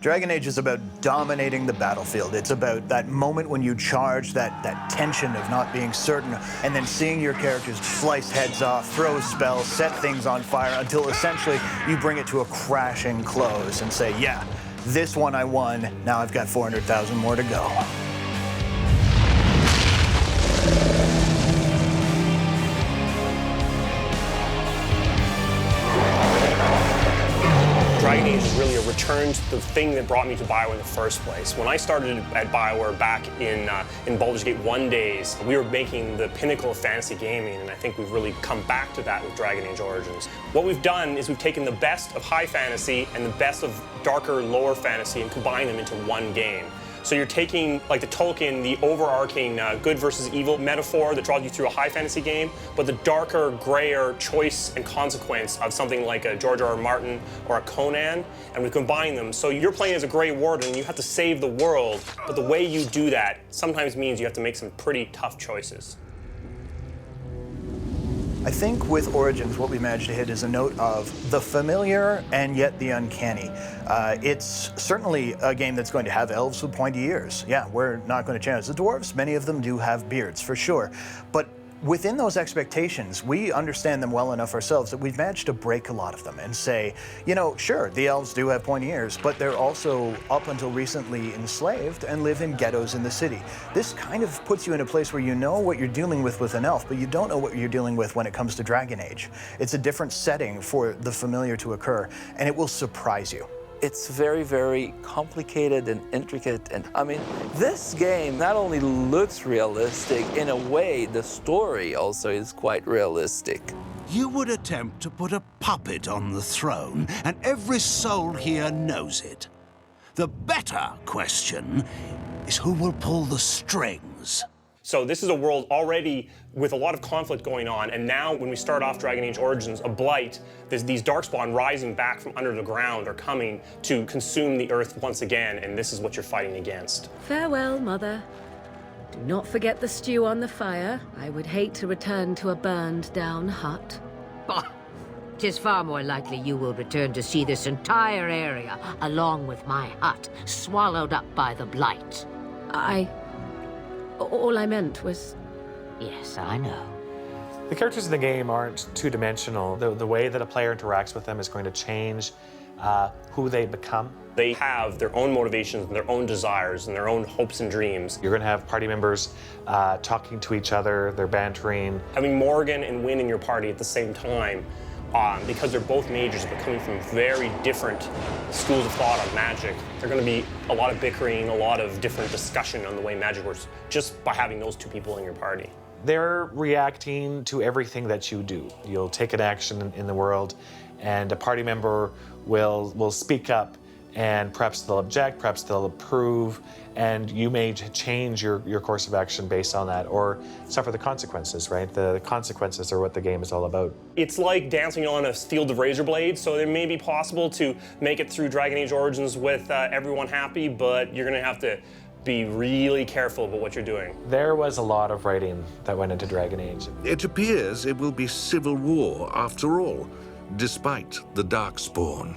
Dragon Age is about dominating the battlefield. It's about that moment when you charge, that tension of not being certain, and then seeing your characters slice heads off, throw spells, set things on fire, until essentially you bring it to a crashing close and say, yeah, this one I won, now I've got 400,000 more to go. Dragon Age is really a return to the thing that brought me to BioWare in the first place. When I started at BioWare back in Baldur's Gate 1 days, we were making the pinnacle of fantasy gaming, and I think we've really come back to that with Dragon Age Origins. What we've done is we've taken the best of high fantasy and the best of darker, lower fantasy and combined them into one game. So you're taking, like the Tolkien, the overarching good versus evil metaphor that draws you through a high fantasy game, but the darker, grayer choice and consequence of something like a George R.R. Martin or a Conan, and we combine them. So you're playing as a Grey Warden, you have to save the world, but the way you do that sometimes means you have to make some pretty tough choices. I think with Origins, what we managed to hit is a note of the familiar and yet the uncanny. It's certainly a game that's going to have elves with pointy ears. Yeah, we're not going to change the dwarves. Many of them do have beards, for sure. But within those expectations, we understand them well enough ourselves that we've managed to break a lot of them and say, you know, sure, the elves do have pointy ears, but they're also, up until recently, enslaved and live in ghettos in the city. This kind of puts you in a place where you know what you're dealing with an elf, but you don't know what you're dealing with when it comes to Dragon Age. It's a different setting for the familiar to occur, and it will surprise you. It's very, very complicated and intricate. And I mean, this game not only looks realistic, in a way, the story also is quite realistic. You would attempt to put a puppet on the throne, and every soul here knows it. The better question is who will pull the strings. So this is a world already with a lot of conflict going on, and now when we start off Dragon Age Origins, a blight, these darkspawn rising back from under the ground are coming to consume the earth once again, and this is what you're fighting against. Farewell, Mother. Do not forget the stew on the fire. I would hate to return to a burned-down hut. Bah! 'Tis far more likely you will return to see this entire area, along with my hut, swallowed up by the blight. All I meant was... Yes, I know. The characters in the game aren't two-dimensional. The way that a player interacts with them is going to change who they become. They have their own motivations, and their own desires, and their own hopes and dreams. You're going to have party members talking to each other, they're bantering. Having Morgan and Wynne in your party at the same time, because they're both mages but coming from very different schools of thought on magic, there's going to be a lot of bickering, a lot of different discussion on the way magic works, just by having those two people in your party. They're reacting to everything that you do. You'll take an action in the world, and a party member will speak up, and perhaps they'll object, perhaps they'll approve, and you may change your course of action based on that, or suffer the consequences, right? The consequences are what the game is all about. It's like dancing on a field of razor blades, so it may be possible to make it through Dragon Age Origins with everyone happy, but you're gonna have to be really careful about what you're doing. There was a lot of writing that went into Dragon Age. It appears it will be civil war after all, despite the Darkspawn.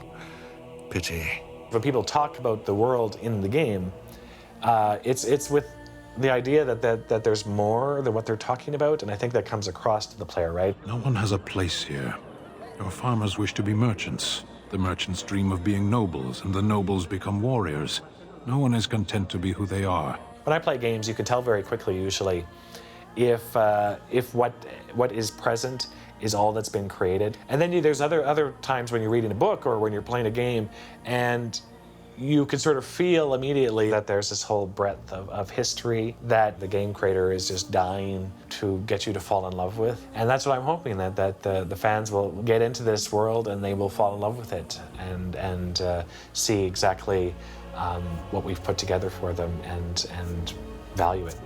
Pity. When people talk about the world in the game, it's with the idea that there's more than what they're talking about, and I think that comes across to the player, right? No one has a place here. Your farmers wish to be merchants. The merchants dream of being nobles, and the nobles become warriors. No one is content to be who they are. When I play games, you can tell very quickly, usually, if what is present is all that's been created. And then there's other times when you're reading a book or when you're playing a game, and you can sort of feel immediately that there's this whole breadth of history that the game creator is just dying to get you to fall in love with. And that's what I'm hoping, that the fans will get into this world and they will fall in love with it and see exactly what we've put together for them and value it.